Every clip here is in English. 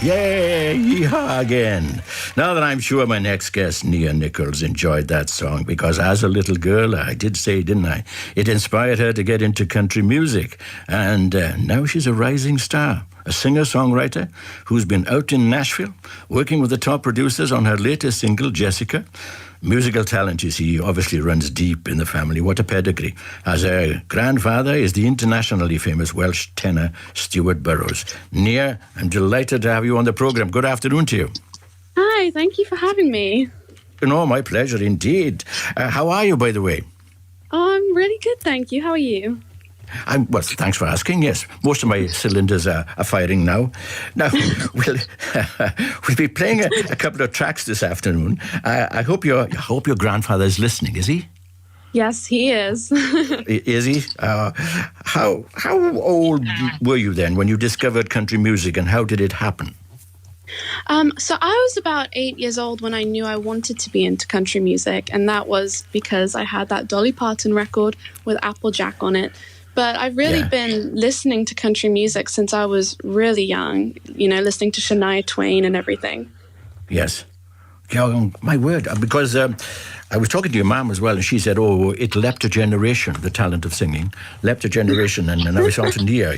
Yay! Yeehaw again. Now that I'm sure my next guest, Nia Nicholls, enjoyed that song because as a little girl, I did say, didn't I? It inspired her to get into country music. And now she's a rising star, a singer-songwriter who's been out in Nashville, working with the top producers on her latest single, Jessica. Musical talent, you see, obviously runs deep in the family. What a pedigree. As her grandfather is the internationally famous Welsh tenor Stuart Burrows. Nia, I'm delighted to have you on the programme. Good afternoon to you. Hi, thank you for having me. No, my pleasure indeed. How are you, by the way? Oh, I'm really good, thank you. How are you? Well, thanks for asking. Yes, most of my cylinders are firing now. Now, we'll be playing a couple of tracks this afternoon. I hope your grandfather is listening. Is he? Yes, he is. Is he? How old were you then when you discovered country music, and how did it happen? So I was about 8 years old when I knew I wanted to be into country music, and that was because I had that Dolly Parton record with Applejack on it. But I've really been listening to country music since I was really young, listening to Shania Twain and everything. Yes. My word, because I was talking to your mom as well, and she said, oh, it leapt a generation, the talent of singing, leapt a generation, and now it's on to Nia.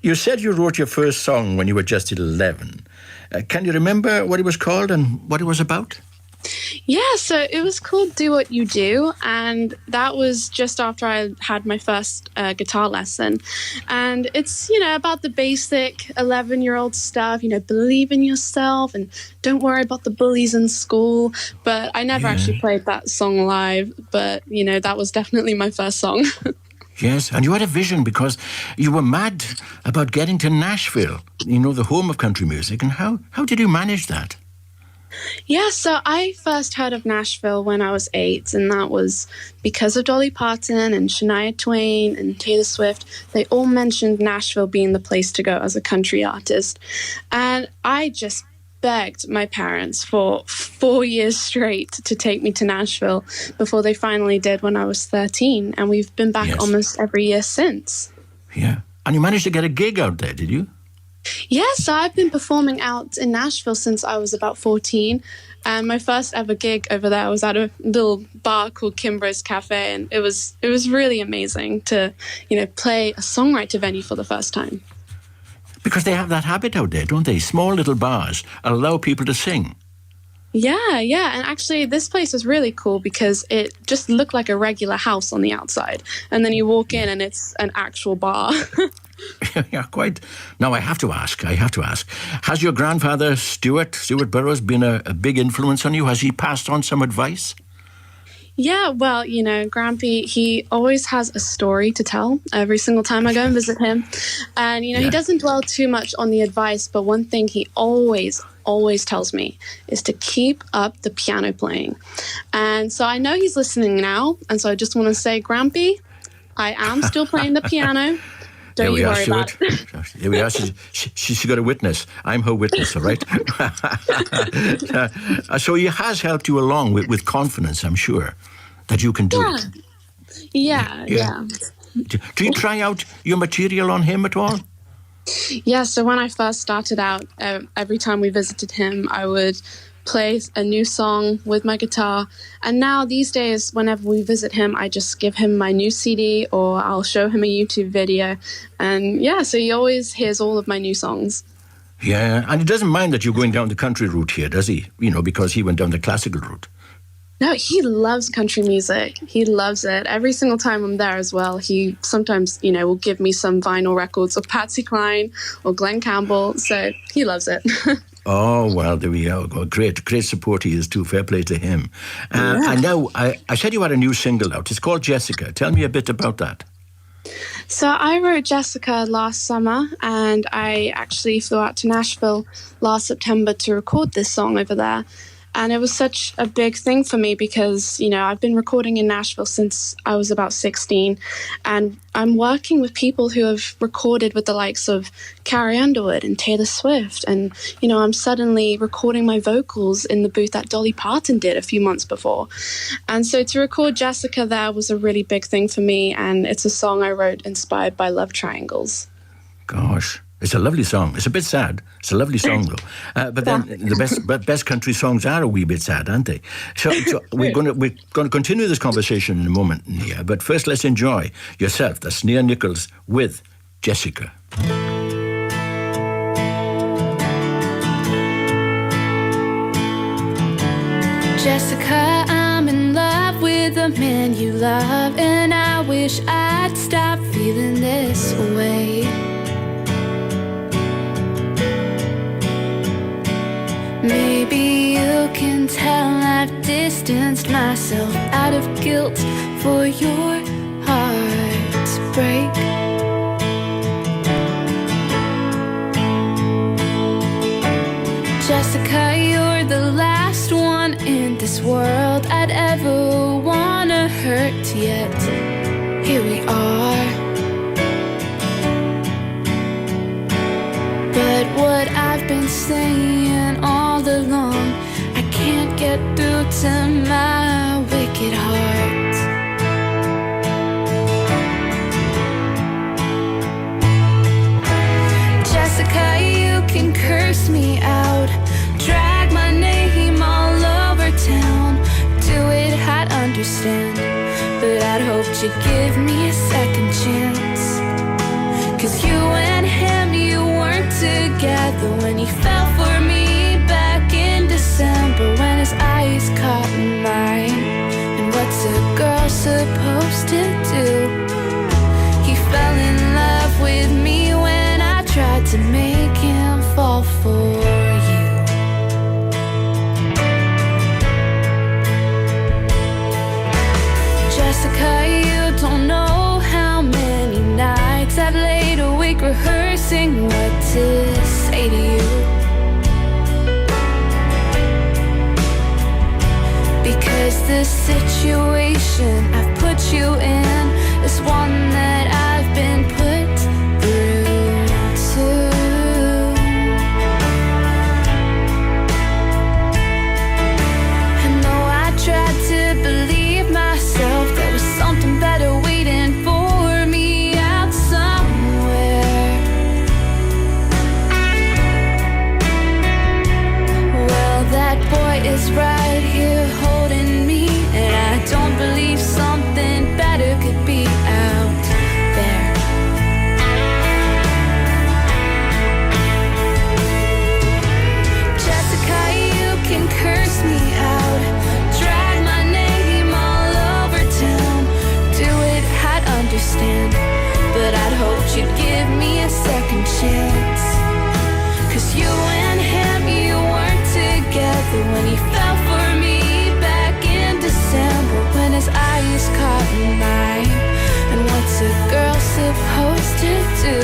You said you wrote your first song when you were just 11. Can you remember what it was called and what it was about? Yeah, so it was called Do What You Do, and that was just after I had my first guitar lesson. And it's, about the basic 11-year-old stuff, believe in yourself and don't worry about the bullies in school. But I never actually played that song live, but, that was definitely my first song. Yes, and you had a vision because you were mad about getting to Nashville, the home of country music. And how did you manage that? Yeah, so I first heard of Nashville when I was 8, and that was because of Dolly Parton and Shania Twain and Taylor Swift. They all mentioned Nashville being the place to go as a country artist. And I just begged my parents for 4 years straight to take me to Nashville before they finally did when I was 13. And we've been back almost every year since. Yeah. And you managed to get a gig out there, did you? Yes, I've been performing out in Nashville since I was about 14. And my first ever gig over there was at a little bar called Kimbro's Cafe. And it was really amazing to, play a songwriter venue for the first time. Because they have that habit out there, don't they? Small little bars allow people to sing. Yeah. And actually, this place is really cool because it just looked like a regular house on the outside. And then you walk in and it's an actual bar. Yeah, quite. Now, I have to ask, has your grandfather, Stuart Burrows, been a big influence on you? Has he passed on some advice? Yeah, well, Grampy, he always has a story to tell every single time I go and visit him. And, he doesn't dwell too much on the advice, but one thing he always tells me is to keep up the piano playing. And so I know he's listening now, and so I just want to say, Grampy, I am still playing the piano. Don't you worry about it. Here we are. She's got a witness. I'm her witness, all right? So he has helped you along with confidence, I'm sure, that you can do it. Yeah. Do you try out your material on him at all? Yeah, so when I first started out, every time we visited him, I would play a new song with my guitar. And now these days, whenever we visit him, I just give him my new CD or I'll show him a YouTube video. And so he always hears all of my new songs. Yeah, and he doesn't mind that you're going down the country route here, does he? Because he went down the classical route. No, he loves country music. He loves it. Every single time I'm there as well, he sometimes, will give me some vinyl records of Patsy Cline or Glenn Campbell. So he loves it. Oh, well, there we go. Great support he is too. Fair play to him. And now, I said you had a new single out. It's called Jessica. Tell me a bit about that. So I wrote Jessica last summer, and I actually flew out to Nashville last September to record this song over there. And it was such a big thing for me because, I've been recording in Nashville since I was about 16. And I'm working with people who have recorded with the likes of Carrie Underwood and Taylor Swift. And, I'm suddenly recording my vocals in the booth that Dolly Parton did a few months before. And so to record Jessica there was a really big thing for me. And it's a song I wrote inspired by love triangles. Gosh. It's a lovely song. It's a bit sad. It's a lovely song, though. But then the best country songs are a wee bit sad, aren't they? So we're going to continue this conversation in a moment, Nia. But first, let's enjoy yourself. That's Nia Nicholls with Jessica. Jessica, I'm in love with the man you love, and I wish I'd stop feeling this way. Maybe you can tell I've distanced myself out of guilt for your heart to break. Jessica, you're the last one in this world I'd ever wanna hurt, yet here we are. But what I've been saying all along, I can't get through to my wicked heart. Jessica, you can curse me out, drag my name all over town, do it, I'd understand, but I'd hoped you'd give me a second chance. 'Cause you and him, you weren't together when he fell for me back in December, when his eyes caught mine. And what's a girl supposed to do? He fell in love with me when I tried to make him fall for you. Jessica, you don't know how many nights I've laid awake rehearsing what to say to you. Because the situation I've put you in is one that I've been put through too. And though I tried to believe myself, there was something better waiting for me out somewhere. Well, that boy is right here holding me, and I don't believe something better could be out there. Jessica, you can curse me out, drag my name all over town, do it, I'd understand, but I'd hoped you'd give me a second chance. 'Cause you and him, you weren't together when he fell for me back in December, when his eyes caught mine. And what's a girl supposed to do?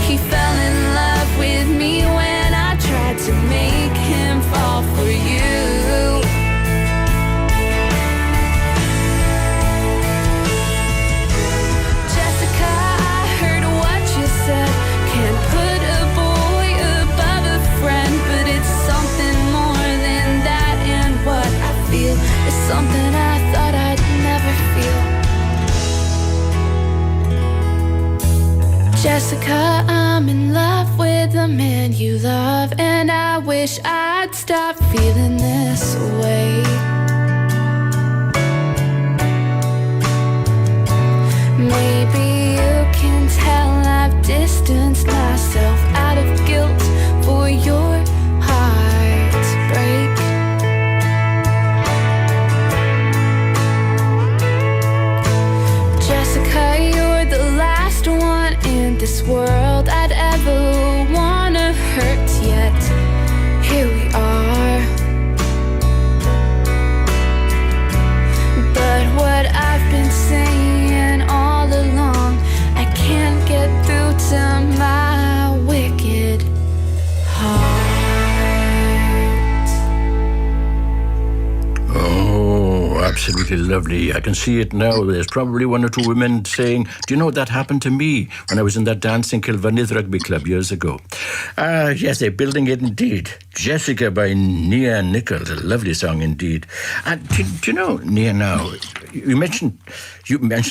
He fell in love with me when I tried to make him fall for you. Jessica, I heard what you said, can't put a boy above a friend, but it's something more than that, and what I feel is something I thought I'd never feel. Jessica, I'm in love with the man you love, and I wish I'd stop feeling this way. Maybe you can tell I've distanced myself out of guilt for your heart to break. Jessica, you're the last one in this world I'd ever wanna hurt, yet here we are. But what I've been saying all along, I can't get through to my wicked heart. Oh, absolutely absolutely lovely. I can see it now. There's probably one or two women saying, do you know what that happened to me when I was in that dance in Kilvarnith Rugby Club years ago? Yes, they're building it indeed. Jessica by Nia Nicholls, a lovely song indeed. And do you know, Nia, now, you mentioned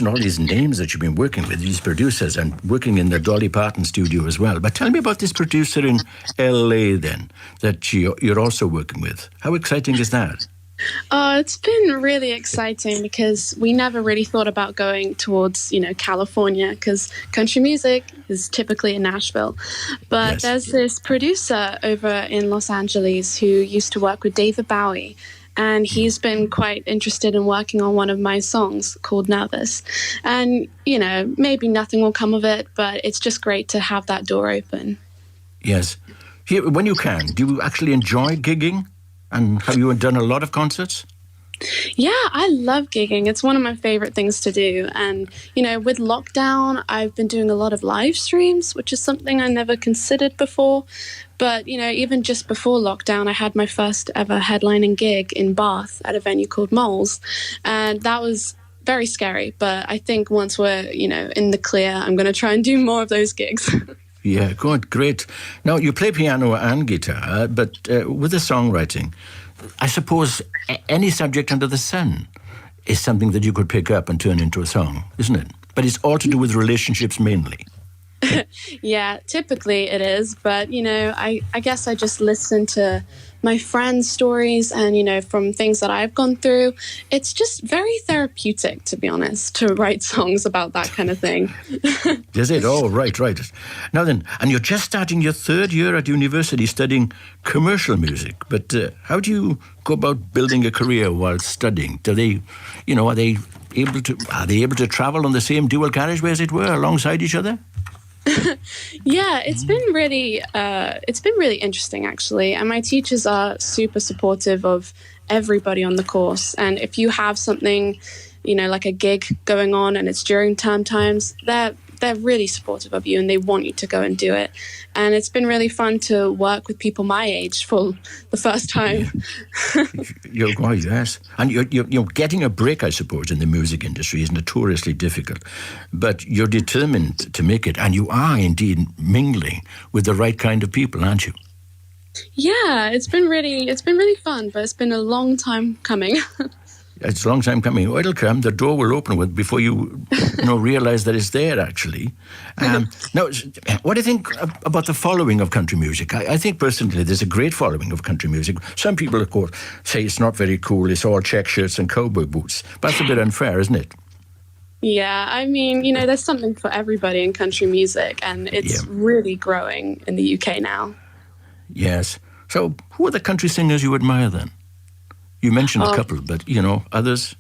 all these names that you've been working with, these producers, and working in the Dolly Parton studio as well. But tell me about this producer in LA then, that you're also working with. How exciting is that? It's been really exciting because we never really thought about going towards, California, because country music is typically in Nashville. But Yes. there's this producer over in Los Angeles who used to work with David Bowie. And he's been quite interested in working on one of my songs called Nervous. And, maybe nothing will come of it, but it's just great to have that door open. Yes. Here, when you can, do you actually enjoy gigging? And have you done a lot of concerts? Yeah, I love gigging. It's one of my favorite things to do. And, with lockdown, I've been doing a lot of live streams, which is something I never considered before. But, even just before lockdown, I had my first ever headlining gig in Bath at a venue called Moles. And that was very scary. But I think once we're, in the clear, I'm going to try and do more of those gigs. Yeah, good, great. Now, you play piano and guitar, but with the songwriting, I suppose any subject under the sun is something that you could pick up and turn into a song, isn't it? But it's all to do with relationships mainly. Yeah, typically it is. But, I guess I just listen to my friends' stories and, from things that I've gone through. It's just very therapeutic, to be honest, to write songs about that kind of thing. Is it? Oh, right. Now then, and you're just starting your third year at university studying commercial music. But how do you go about building a career while studying? Are they able to travel on the same dual carriageway, as it were, alongside each other? Yeah, it's been really interesting, actually. And my teachers are super supportive of everybody on the course. And if you have something, like a gig going on and it's during term times, they're really supportive of you and they want you to go and do it. And it's been really fun to work with people my age for the first time. Yes. And you're getting a break, I suppose, in the music industry is notoriously difficult. But you're determined to make it, and you are indeed mingling with the right kind of people, aren't you? Yeah, it's been really fun, but it's been a long time coming. It's a long time coming. Oh, it'll come. The door will open before you realise that it's there, actually. Now, what do you think about the following of country music? I think, personally, there's a great following of country music. Some people, of course, say it's not very cool. It's all check shirts and cowboy boots. But that's a bit unfair, isn't it? Yeah, I mean, there's something for everybody in country music, and it's really growing in the UK now. Yes. So who are the country singers you admire, then? You mentioned a couple, but, others?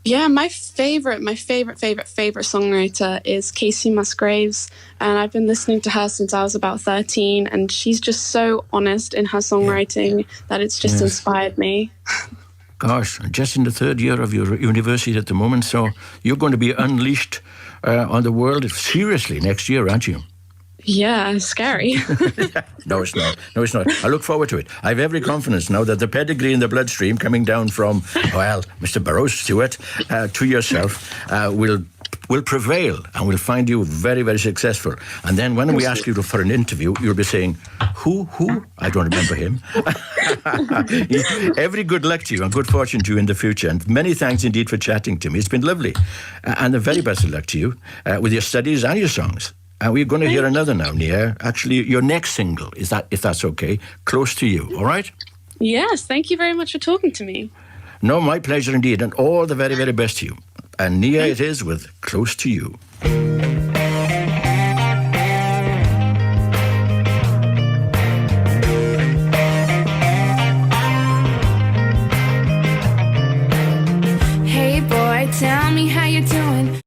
Yeah, my favorite songwriter is Casey Musgraves. And I've been listening to her since I was about 13. And she's just so honest in her songwriting that it's just inspired me. Gosh, just in the third year of your university at the moment. So you're going to be unleashed on the world seriously next year, aren't you? Yeah, scary. No, it's not. I look forward to it. I have every confidence now that the pedigree in the bloodstream coming down from, Mr. Burroughs Stewart to yourself will prevail and will find you very, very successful. And then when we ask you for an interview, you'll be saying, who? I don't remember him. Every good luck to you and good fortune to you in the future. And many thanks indeed for chatting to me. It's been lovely. And the very best of luck to you with your studies and your songs. And we're going to hear another now, Nia. Actually, your next single, is that, if that's okay, Close to You, all right? Yes, thank you very much for talking to me. No, my pleasure indeed, and all the very, very best to you. And Nia it is with Close to You. Hey boy, tell me how